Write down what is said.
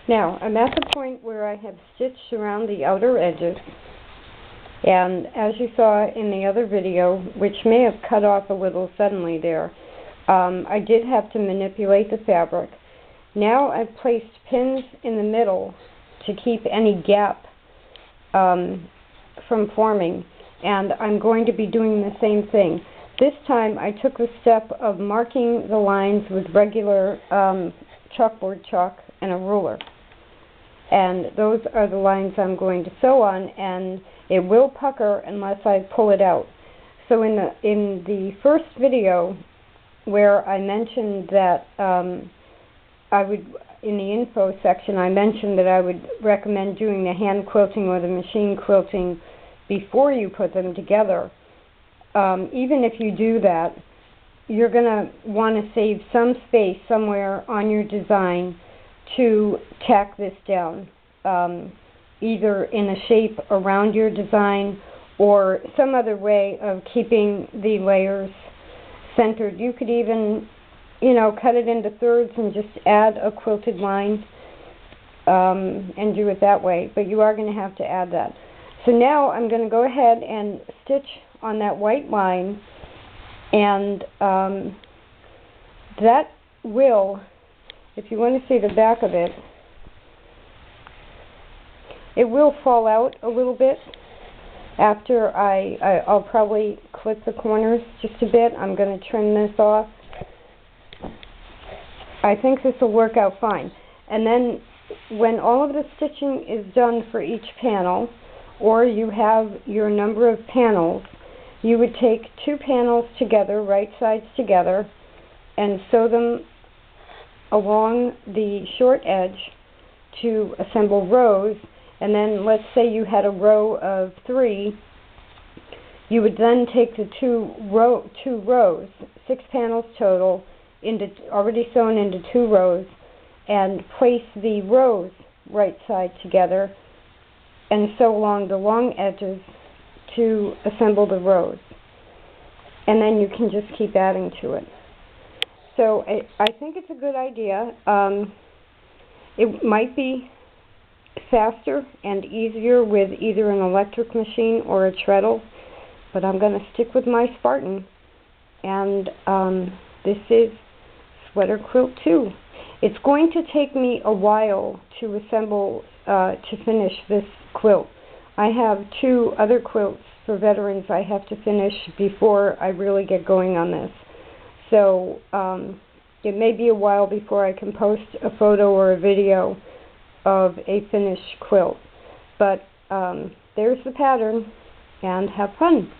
Now, I'm at the point where I have stitched around the outer edges, and as you saw in the other video, which may have cut off a little suddenly there, I did have to manipulate the fabric. Now I've placed pins in the middle to keep any gap from forming, and I'm going to be doing the same thing. This time I took the step of marking the lines with regular chalkboard chalk and a ruler. And those are the lines I'm going to sew on, and it will pucker unless I pull it out. So in the first video where I mentioned that in the info section, I mentioned that I would recommend doing the hand quilting or the machine quilting before you put them together. Even if you do that, you're going to want to save some space somewhere on your design to tack this down, either in a shape around your design or some other way of keeping the layers centered. You could even, cut it into thirds and just add a quilted line and do it that way, but you are going to have to add that. So now I'm going to go ahead and stitch on that white line, and that will, if you want to see the back of it, it will fall out a little bit after I'll probably clip the corners just a bit. I'm going to trim this off. I think this will work out fine. And then when all of the stitching is done for each panel, or you have your number of panels, you would take two panels together, right sides together, and sew them along the short edge to assemble rows. And then let's say you had a row of 3, you would then take the two rows, 6 panels total, already sewn into 2 rows, and place the rows right side together and sew along the long edges to assemble the rows. And then you can just keep adding to it. So I think it's a good idea. It might be faster and easier with either an electric machine or a treadle, but I'm going to stick with my Spartan. And this is Sweater Quilt 2. It's going to take me a while to assemble, to finish this quilt. I have 2 other quilts for veterans I have to finish before I really get going on this. So it may be a while before I can post a photo or a video of a finished quilt. But there's the pattern, and have fun.